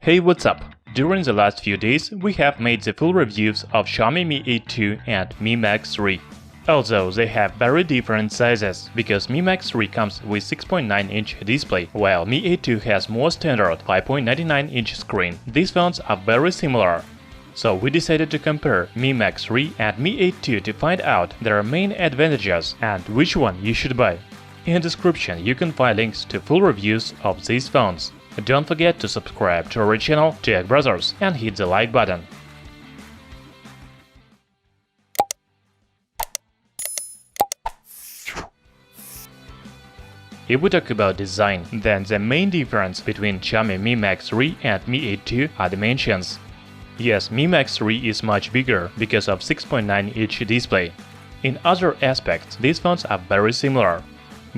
Hey, what's up? During the last few days, we have made the full reviews of Xiaomi Mi A2 and Mi Max 3. Although they have very different sizes, because Mi Max 3 comes with 6.9-inch display, while Mi A2 has more standard 5.99-inch screen. These phones are very similar. So we decided to compare Mi Max 3 and Mi A2 to find out their main advantages and which one you should buy. In the description you can find links to full reviews of these phones. Don't forget to subscribe to our channel Tech Brothers and hit the like button. If we talk about design, then the main difference between Xiaomi Mi Max 3 and Mi A2 are dimensions. Yes, Mi Max 3 is much bigger because of 6.9-inch display. In other aspects, these phones are very similar.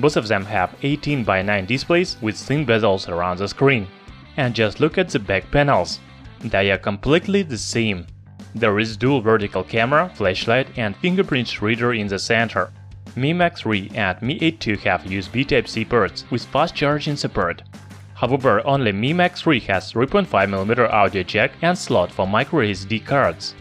Both of them have 18:9 displays with thin bezels around the screen. And just look at the back panels. They are completely the same. There is dual vertical camera, flashlight and fingerprint reader in the center. Mi Max 3 and Mi A2 have USB Type-C ports with fast charging support. However, only Mi Max 3 has 3.5mm audio jack and slot for microSD cards.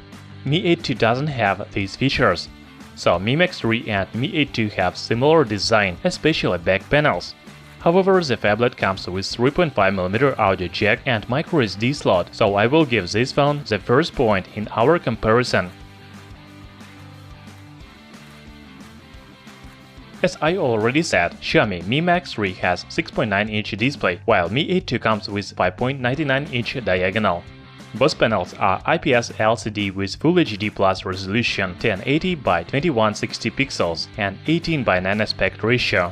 Mi A2 doesn't have these features. So Mi Max 3 and Mi A2 have similar design, especially back panels. However, the phablet comes with 3.5mm audio jack and microSD slot, so I will give this phone the first point in our comparison. As I already said, Xiaomi Mi Max 3 has 6.9-inch display, while Mi A2 comes with 5.99-inch diagonal. Both panels are IPS LCD with Full HD Plus resolution 1080 by 2160 pixels and 18:9 aspect ratio.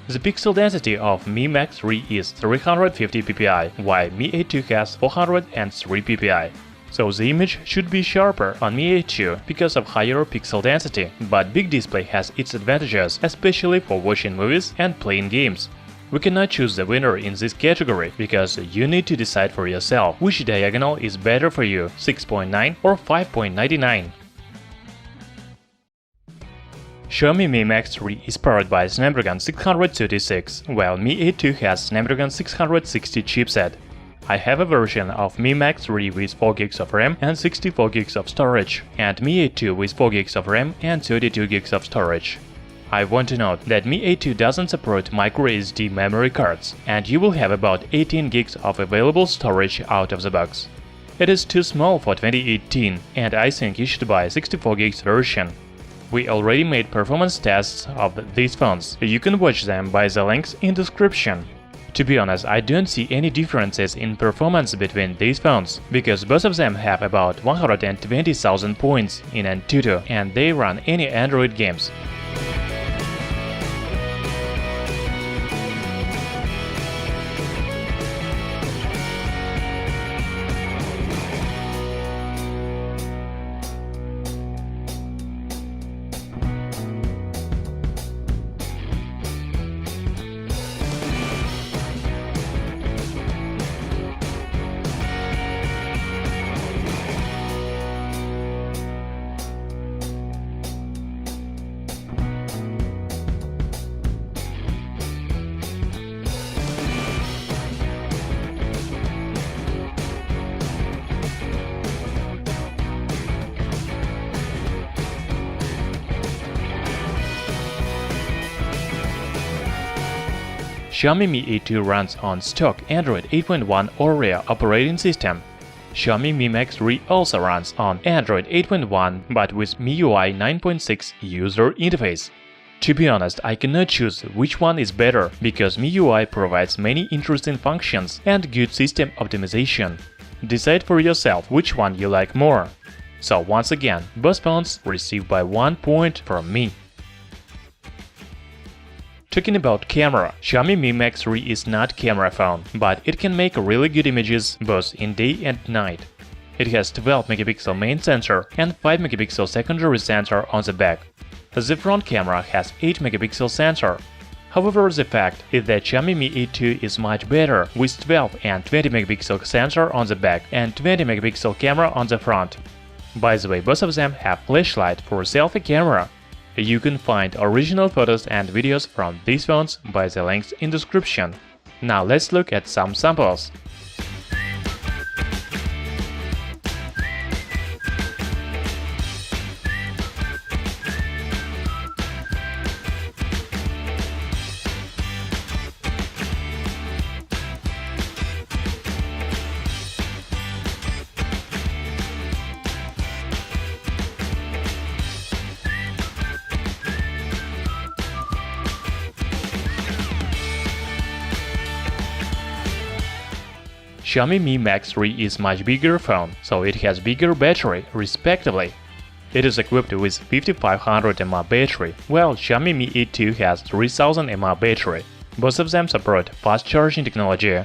The pixel density of Mi Max 3 is 350 ppi, while Mi A2 has 403 ppi. So the image should be sharper on Mi A2 because of higher pixel density, but big display has its advantages, especially for watching movies and playing games. We cannot choose the winner in this category, because you need to decide for yourself which diagonal is better for you, 6.9 or 5.99. Xiaomi Mi Max 3 is powered by Snapdragon 636, while Mi A2 has Snapdragon 660 chipset. I have a version of Mi Max 3 with 4GB of RAM and 64GB of storage, and Mi A2 with 4GB of RAM and 32GB of storage. I want to note that Mi A2 doesn't support microSD memory cards, and you will have about 18GB of available storage out of the box. It is too small for 2018, and I think you should buy 64GB version. We already made performance tests of these phones, you can watch them by the links in description. To be honest, I don't see any differences in performance between these phones, because both of them have about 120,000 points in Antutu and they run any Android games. Xiaomi Mi A2 runs on stock Android 8.1 Oreo operating system. Xiaomi Mi Max 3 also runs on Android 8.1 but with MIUI 9.6 user interface. To be honest, I cannot choose which one is better, because MIUI provides many interesting functions and good system optimization. Decide for yourself which one you like more. So once again, both phones received by 1 point from me. Talking about camera, Xiaomi Mi Max 3 is not camera phone, but it can make really good images both in day and night. It has 12MP main sensor and 5MP secondary sensor on the back. The front camera has 8MP sensor. However, the fact is that Xiaomi Mi A2 is much better with 12 and 20MP sensor on the back and 20MP camera on the front. By the way, both of them have flashlight for selfie camera. You can find original photos and videos from these phones by the links in description. Now let's look at some samples. Xiaomi Mi Max 3 is much bigger phone, so it has bigger battery, respectively. It is equipped with 5500 mAh battery, while Xiaomi Mi A2 has 3000 mAh battery. Both of them support fast charging technology.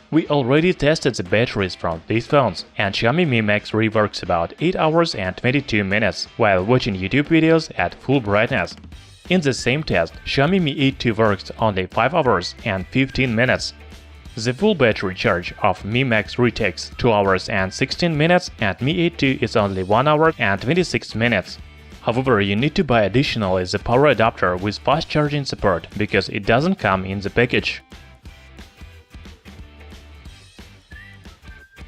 We already tested the batteries from these phones, and Xiaomi Mi Max 3 works about 8 hours and 22 minutes while watching YouTube videos at full brightness. In the same test, Xiaomi Mi A2 works only 5 hours and 15 minutes. The full battery charge of Mi Max 3 takes 2 hours and 16 minutes, and Mi A2 is only 1 hour and 26 minutes. However, you need to buy additionally the power adapter with fast charging support because it doesn't come in the package.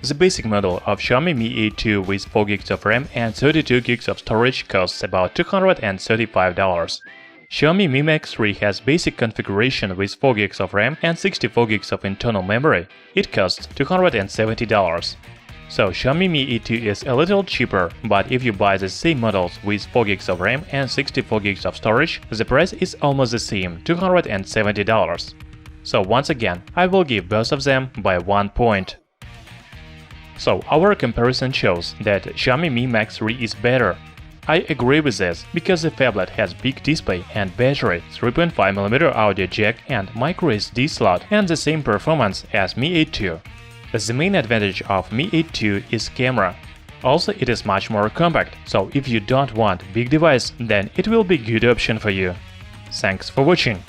The basic model of Xiaomi Mi A2 with 4GB of RAM and 32GB of storage costs about $235. Xiaomi Mi Max 3 has basic configuration with 4GB of RAM and 64GB of internal memory. It costs $270. So Xiaomi Mi A2 is a little cheaper, but if you buy the same models with 4GB of RAM and 64GB of storage, the price is almost the same, $270. So once again, I will give both of them by 1 point. So our comparison shows that Xiaomi Mi Max 3 is better. I agree with this, because the phablet has big display and battery, 3.5mm audio jack and microSD slot, and the same performance as Mi A2. The main advantage of Mi A2 is camera. Also, it is much more compact, so if you don't want big device, then it will be good option for you. Thanks for watching.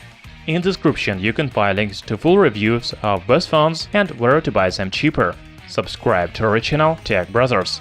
In description you can find links to full reviews of both phones and where to buy them cheaper. Subscribe to our channel Tech Brothers.